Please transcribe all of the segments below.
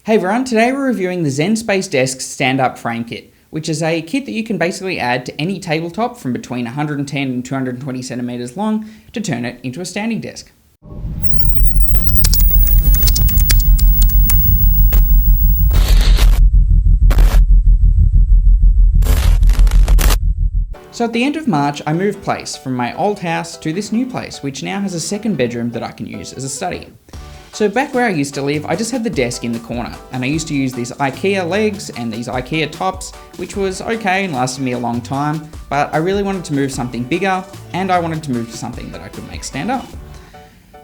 Hey everyone, today we're reviewing the ZenSpace Desk stand-up frame kit, which is a kit that you can basically add to any tabletop from between 110 and 220 centimeters long to turn it into a standing desk. So at the end of March, I moved place from my old house to this new place, which now has a second bedroom that I can use as a study. So back where I used to live, I just had the desk in the corner, and I used to use these Ikea legs and these Ikea tops, which was okay and lasted me a long time, but I really wanted to move something bigger, and I wanted to move to something that I could make stand up.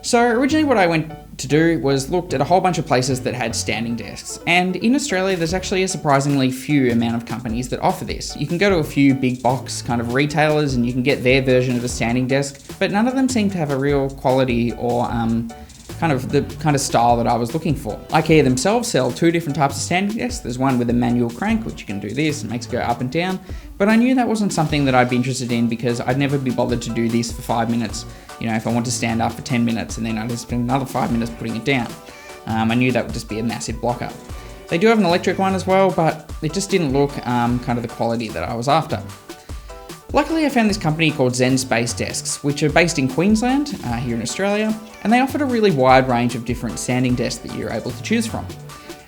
So originally what I went to do was looked at a whole bunch of places that had standing desks, and in Australia there's actually a surprisingly few amount of companies that offer this. You can go to a few big box kind of retailers and you can get their version of a standing desk, but none of them seem to have a real quality or kind of style that I was looking for. Ikea themselves sell two different types of standing desks. There's one with a manual crank, which you can do this and makes it go up and down, but I knew that wasn't something that I'd be interested in because I'd never be bothered to do this for 5 minutes. You know, if I want to stand up for 10 minutes and then I'd spend another 5 minutes putting it down. I knew that would just be a massive blocker. They do have an electric one as well, but it just didn't look kind of the quality that I was after. Luckily, I found this company called ZenSpace Desks, which are based in Queensland, here in Australia, and they offered a really wide range of different standing desks that you're able to choose from.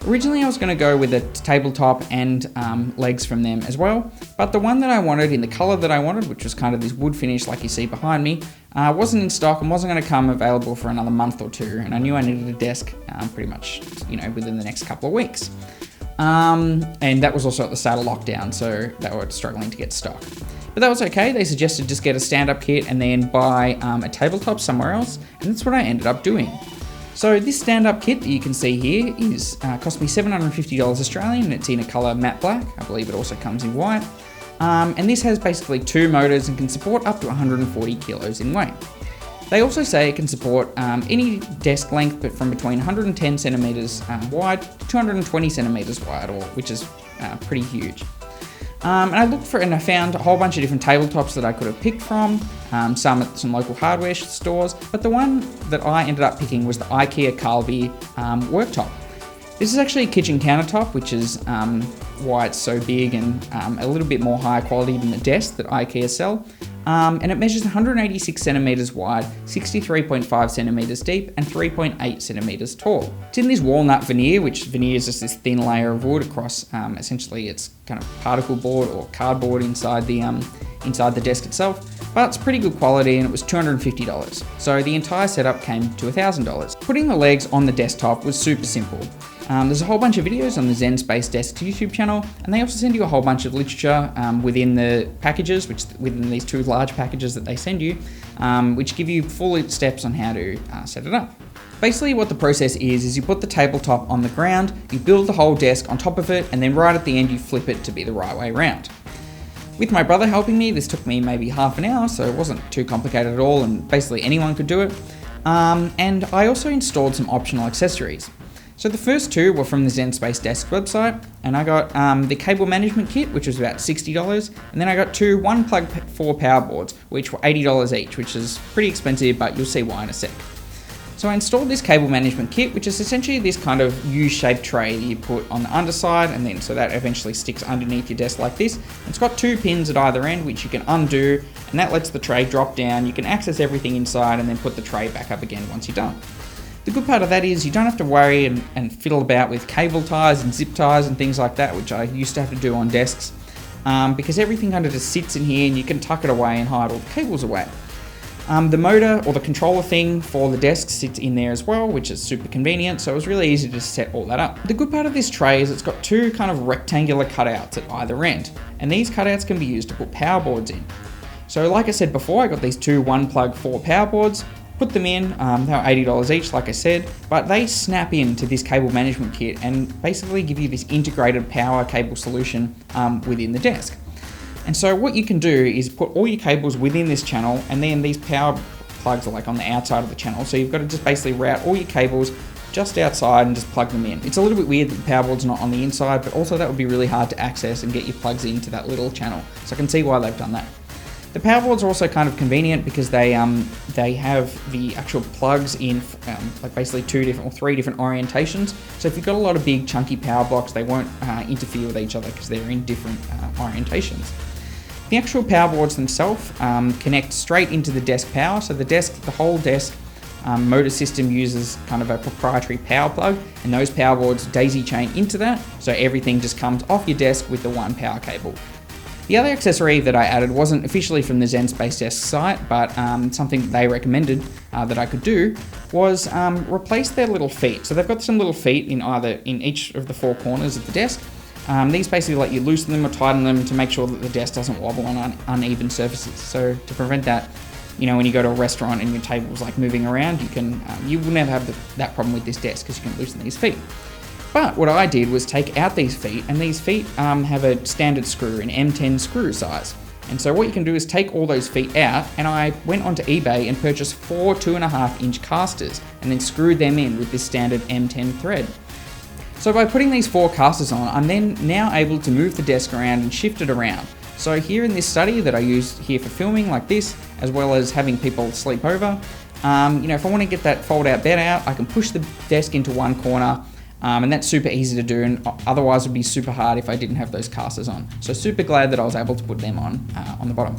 Originally, I was going to go with a tabletop and legs from them as well, but the one that I wanted in the colour that I wanted, which was kind of this wood finish like you see behind me, wasn't in stock and wasn't going to come available for another month or two, and I knew I needed a desk pretty much, within the next couple of weeks. And that was also at the start of lockdown, so they were struggling to get stock. But that was okay. They suggested just get a stand-up kit and then buy a tabletop somewhere else, and that's what I ended up doing. So this stand-up kit that you can see here cost me $750 Australian, and it's in a colour matte black. I believe it also comes in white. And this has basically two motors and can support up to 140 kilos in weight. They also say it can support any desk length, but from between 110 centimeters wide to 220 centimeters wide, which is pretty huge. And I looked for and I found a whole bunch of different tabletops that I could have picked from, some at some local hardware stores, but the one that I ended up picking was the Ikea Karlby Worktop. This is actually a kitchen countertop, which is why it's so big and a little bit more higher quality than the desk that Ikea sell. And it measures 186 centimeters wide, 63.5 centimeters deep, and 3.8 centimeters tall. It's in this walnut veneer, which veneer is just this thin layer of wood across, essentially it's kind of particle board or cardboard inside the desk itself. But it's pretty good quality and it was $250. So the entire setup came to $1,000. Putting the legs on the desktop was super simple. There's a whole bunch of videos on the ZenSpace Desks YouTube channel, and they also send you a whole bunch of literature within the packages, within these two large packages that they send you, which give you full steps on how to set it up. Basically what the process is you put the tabletop on the ground, you build the whole desk on top of it, and then right at the end you flip it to be the right way around. With my brother helping me, this took me maybe half an hour, so it wasn't too complicated at all, and basically anyone could do it. And I also installed some optional accessories. So the first two were from the ZenSpace Desk website, and I got the cable management kit, which was about $60, and then I got two 1plug4 power boards, which were $80 each, which is pretty expensive, but you'll see why in a sec. So I installed this cable management kit, which is essentially this kind of U-shaped tray that you put on the underside, and then so that eventually sticks underneath your desk like this. And it's got two pins at either end, which you can undo, and that lets the tray drop down. You can access everything inside and then put the tray back up again once you're done. The good part of that is you don't have to worry and fiddle about with cable ties and zip ties and things like that, which I used to have to do on desks, because everything kind of just sits in here and you can tuck it away and hide all the cables away. The motor or the controller thing for the desk sits in there as well, which is super convenient, so it was really easy to set all that up. The good part of this tray is it's got two kind of rectangular cutouts at either end, and these cutouts can be used to put power boards in. So like I said before, I got these two 1plug4 power boards, put them in, they were $80 each like I said, but they snap into this cable management kit and basically give you this integrated power cable solution within the desk. And so what you can do is put all your cables within this channel, and then these power plugs are like on the outside of the channel. So you've got to just basically route all your cables just outside and just plug them in. It's a little bit weird that the power board's not on the inside, but also that would be really hard to access and get your plugs into that little channel. So I can see why they've done that. The power boards are also kind of convenient because they have the actual plugs in like basically 2 different or 3 different orientations. So if you've got a lot of big chunky power blocks, they won't interfere with each other because they're in different orientations. The actual power boards themselves connect straight into the desk power. So the whole desk motor system uses kind of a proprietary power plug, and those power boards daisy chain into that, so everything just comes off your desk with the one power cable. The other accessory that I added wasn't officially from the Zen Space Desk site, but something that they recommended that I could do was replace their little feet. So they've got some little feet in each of the 4 corners of the desk. These basically let you loosen them or tighten them to make sure that the desk doesn't wobble on uneven surfaces. So to prevent that, when you go to a restaurant and your table's like moving around, you will never have that problem with this desk because you can loosen these feet. But what I did was take out these feet, and these feet have a standard screw, an M10 screw size. And so what you can do is take all those feet out, and I went onto eBay and purchased 4 2.5-inch casters and then screwed them in with this standard M10 thread. So by putting these 4 casters on, I'm then now able to move the desk around and shift it around. So here in this study that I used here for filming like this, as well as having people sleep over, if I want to get that fold-out bed out, I can push the desk into one corner, and that's super easy to do, and otherwise it would be super hard if I didn't have those casters on. So super glad that I was able to put them on the bottom.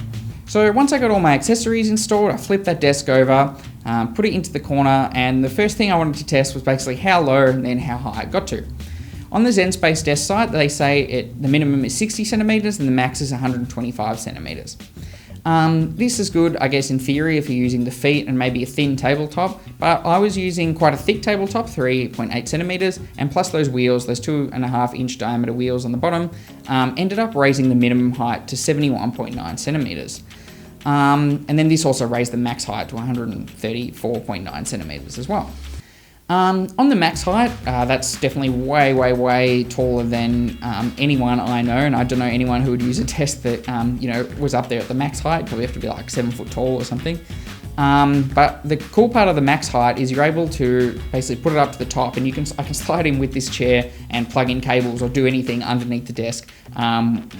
So once I got all my accessories installed, I flipped that desk over, put it into the corner, and the first thing I wanted to test was basically how low and then how high it got to. On the Zen Space Desk site, they say the minimum is 60 centimeters and the max is 125 centimeters. This is good, I guess, in theory if you're using the feet and maybe a thin tabletop, but I was using quite a thick tabletop, 3.8 centimeters, and plus those wheels, those 2.5-inch diameter wheels on the bottom, ended up raising the minimum height to 71.9 centimeters. And then this also raised the max height to 134.9 centimeters as well. On the max height, that's definitely way, way, way taller than anyone I know, and I don't know anyone who would use a desk that was up there at the max height. Probably have to be like 7 foot tall or something. But the cool part of the max height is you're able to basically put it up to the top, and I can slide in with this chair and plug in cables or do anything underneath the desk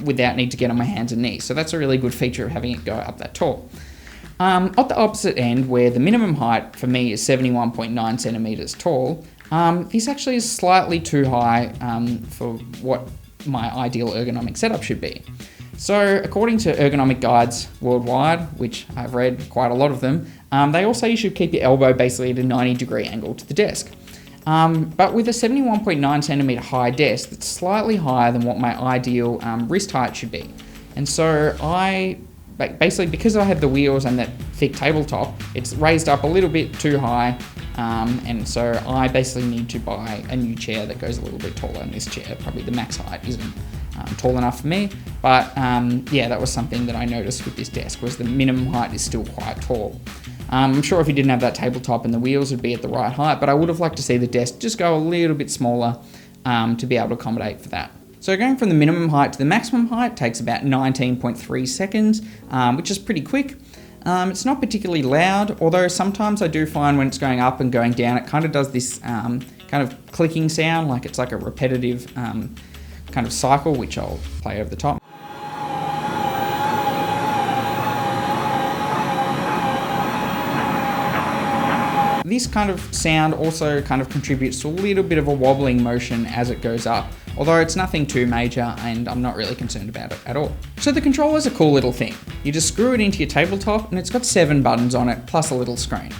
without need to get on my hands and knees. So that's a really good feature of having it go up that tall. At the opposite end, where the minimum height for me is 71.9 centimeters tall, this actually is slightly too high for what my ideal ergonomic setup should be. So according to ergonomic guides worldwide, which I've read quite a lot of them, they all say you should keep your elbow basically at a 90-degree angle to the desk. But with a 71.9 centimeter high desk, that's slightly higher than what my ideal wrist height should be. And so basically, because I have the wheels and that thick tabletop, it's raised up a little bit too high, and so I basically need to buy a new chair that goes a little bit taller than this chair. Probably the max height isn't tall enough for me, but that was something that I noticed with this desk, was the minimum height is still quite tall. I'm sure if you didn't have that tabletop and the wheels would be at the right height, but I would have liked to see the desk just go a little bit smaller to be able to accommodate for that. So going from the minimum height to the maximum height takes about 19.3 seconds, which is pretty quick. It's not particularly loud, although sometimes I do find when it's going up and going down, it kind of does this kind of clicking sound, like it's like a repetitive kind of cycle, which I'll play over the top. This kind of sound also kind of contributes to a little bit of a wobbling motion as it goes up, although it's nothing too major and I'm not really concerned about it at all. So the controller's a cool little thing. You just screw it into your tabletop and it's got 7 buttons on it plus a little screen.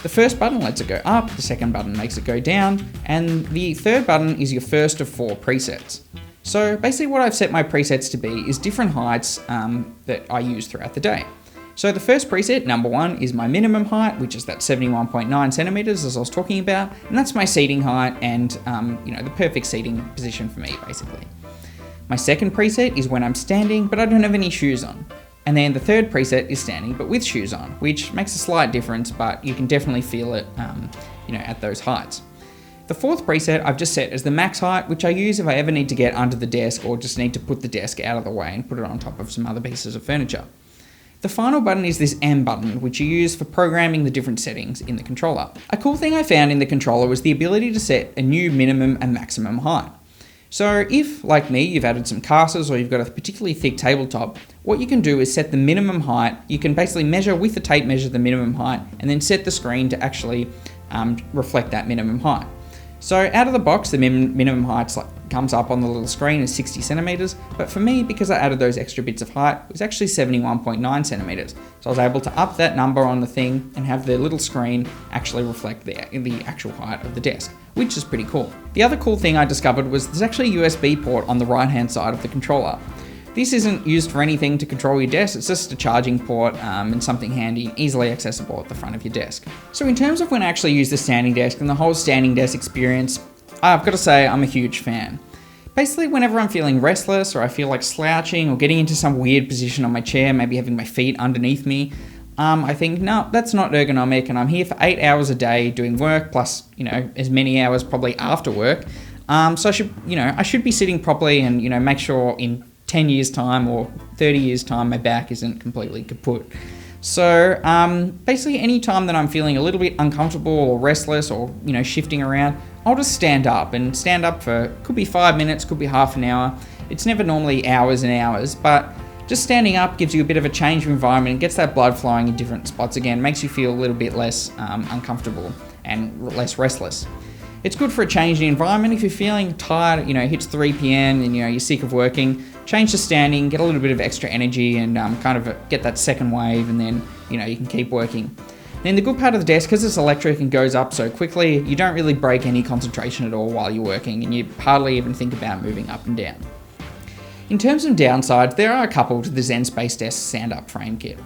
The first button lets it go up, the second button makes it go down, and the third button is your first of 4 presets. So basically what I've set my presets to be is different heights that I use throughout the day. So the first preset, number 1, is my minimum height, which is that 71.9 centimeters as I was talking about, and that's my seating height and the perfect seating position for me, basically. My second preset is when I'm standing, but I don't have any shoes on. And then the third preset is standing, but with shoes on, which makes a slight difference, but you can definitely feel it, at those heights. The fourth preset I've just set as the max height, which I use if I ever need to get under the desk or just need to put the desk out of the way and put it on top of some other pieces of furniture. The final button is this M button, which you use for programming the different settings in the controller. A cool thing I found in the controller was the ability to set a new minimum and maximum height. So if, like me, you've added some casters or you've got a particularly thick tabletop, what you can do is set the minimum height. You can basically measure with the tape measure the minimum height and then set the screen to actually reflect that minimum height. So out of the box, the minimum height comes up on the little screen as 60 centimeters, but for me, because I added those extra bits of height, it was actually 71.9 centimeters. So I was able to up that number on the thing and have the little screen actually reflect the actual height of the desk, which is pretty cool. The other cool thing I discovered was there's actually a USB port on the right-hand side of the controller. This isn't used for anything to control your desk, it's just a charging port and something handy and easily accessible at the front of your desk. So in terms of when I actually use the standing desk and the whole standing desk experience, I've got to say I'm a huge fan. Basically, whenever I'm feeling restless or I feel like slouching or getting into some weird position on my chair, maybe having my feet underneath me, I think, no, that's not ergonomic, and I'm here for 8 hours a day doing work, plus, as many hours probably after work. So I should be sitting properly and, make sure in 10 years time or 30 years time my back isn't completely kaput. So basically any time that I'm feeling a little bit uncomfortable or restless or shifting around, I'll just stand up for, could be 5 minutes, could be half an hour. It's never normally hours and hours, but just standing up gives you a bit of a change of environment and gets that blood flowing in different spots again, makes you feel a little bit less uncomfortable and less restless. It's good for a change in environment. If you're feeling tired, it hits 3 p.m. and you're sick of working, change to standing, get a little bit of extra energy and kind of get that second wave, and then you can keep working. Then the good part of the desk, because it's electric and goes up so quickly, you don't really break any concentration at all while you're working, and you hardly even think about moving up and down. In terms of downsides, there are a couple to the ZenSpace Desk stand-up frame kit.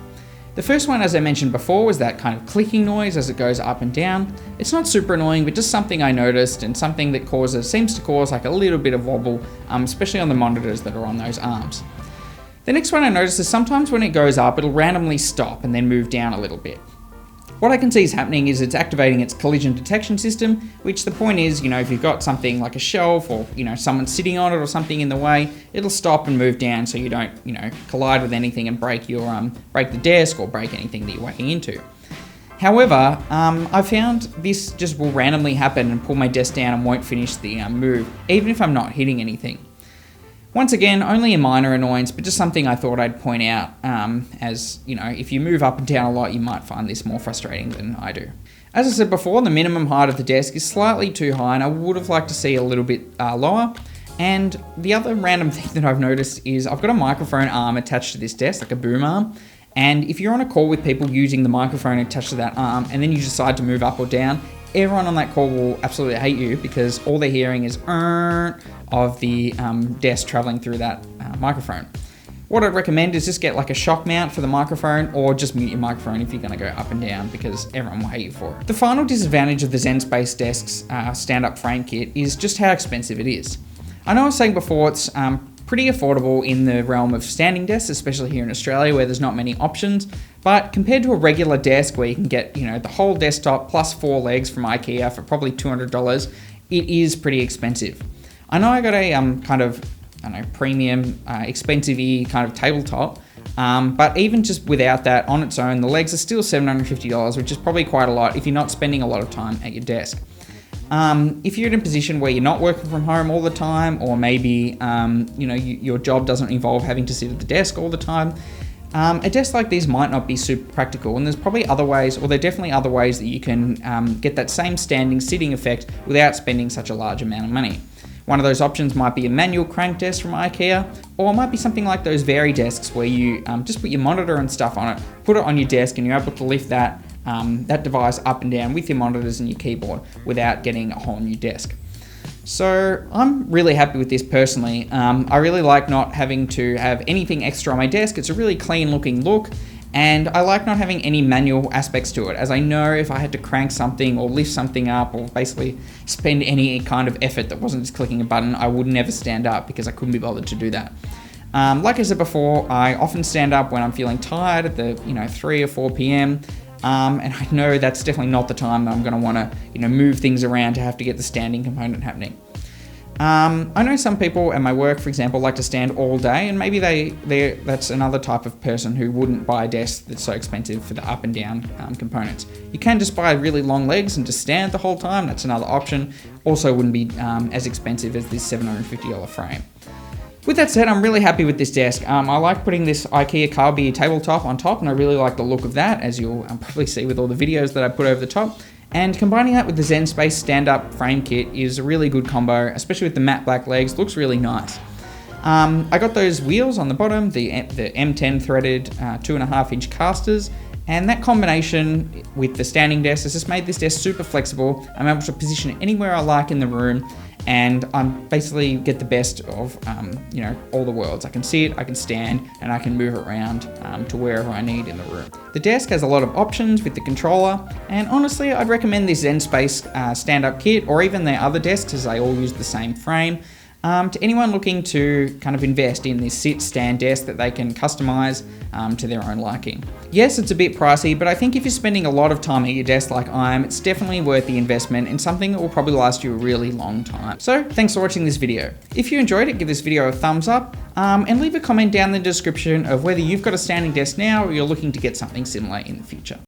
The first one, as I mentioned before, was that kind of clicking noise as it goes up and down. It's not super annoying, but just something I noticed and something that seems to cause like a little bit of wobble, especially on the monitors that are on those arms. The next one I noticed is sometimes when it goes up, it'll randomly stop and then move down a little bit. What I can see is happening is it's activating its collision detection system, which the point is, if you've got something like a shelf or, someone sitting on it or something in the way, it'll stop and move down so you don't, collide with anything and break the desk or break anything that you're whacking into. However, I found this just will randomly happen and pull my desk down and won't finish the move, even if I'm not hitting anything. Once again, only a minor annoyance, but just something I thought I'd point out as, if you move up and down a lot, you might find this more frustrating than I do. As I said before, the minimum height of the desk is slightly too high, and I would have liked to see a little bit lower. And the other random thing that I've noticed is I've got a microphone arm attached to this desk, like a boom arm. And if you're on a call with people using the microphone attached to that arm, and then you decide to move up or down, everyone on that call will absolutely hate you because all they're hearing is of the desk traveling through that microphone. What I'd recommend is just get like a shock mount for the microphone, or just mute your microphone if you're going to go up and down, because everyone will hate you for it. The final disadvantage of the ZenSpace Desk's stand-up frame kit is just how expensive it is. I know I was saying before it's pretty affordable in the realm of standing desks, especially here in Australia where there's not many options, but compared to a regular desk where you can get the whole desktop plus 4 legs from Ikea for probably $200, it is pretty expensive. I know I got a premium, expensive-y kind of tabletop, but even just without that on its own, the legs are still $750, which is probably quite a lot if you're not spending a lot of time at your desk. If you're in a position where you're not working from home all the time, or maybe your job doesn't involve having to sit at the desk all the time, a desk like these might not be super practical, and there's probably other ways, or there are definitely other ways that you can get that same standing sitting effect without spending such a large amount of money. One of those options might be a manual crank desk from Ikea, or it might be something like those Vary desks where you just put your monitor and stuff on it, put it on your desk, and you're able to lift that device up and down with your monitors and your keyboard without getting a whole new desk. So I'm really happy with this personally. I really like not having to have anything extra on my desk. It's a really clean looking look, and I like not having any manual aspects to it, as I know if I had to crank something or lift something up or basically spend any kind of effort that wasn't just clicking a button, I would never stand up because I couldn't be bothered to do that. Like I said before, I often stand up when I'm feeling tired at the 3 or 4 p.m. And I know that's definitely not the time that I'm going to want to move things around to have to get the standing component happening. I know some people at my work, for example, like to stand all day, and maybe that's another type of person who wouldn't buy a desk that's so expensive for the up and down components. You can just buy really long legs and just stand the whole time. That's another option. Also wouldn't be as expensive as this $750 frame. With that said, I'm really happy with this desk. I like putting this Ikea Karlby tabletop on top, and I really like the look of that, as you'll probably see with all the videos that I put over the top. And combining that with the Zen Space stand-up frame kit is a really good combo, especially with the matte black legs. Looks really nice. I got those wheels on the bottom, the M10 threaded 2.5 inch casters, and that combination with the standing desk has just made this desk super flexible. I'm able to position it anywhere I like in the room, and I'm basically get the best of all the worlds. I can sit, I can stand, and I can move around to wherever I need in the room. The desk has a lot of options with the controller, and honestly, I'd recommend this Zen Space stand-up kit, or even their other desks, as they all use the same frame. To anyone looking to kind of invest in this sit-stand desk that they can customize to their own liking. Yes, it's a bit pricey, but I think if you're spending a lot of time at your desk like I am, it's definitely worth the investment in something that will probably last you a really long time. So, thanks for watching this video. If you enjoyed it, give this video a thumbs up, and leave a comment down in the description of whether you've got a standing desk now or you're looking to get something similar in the future.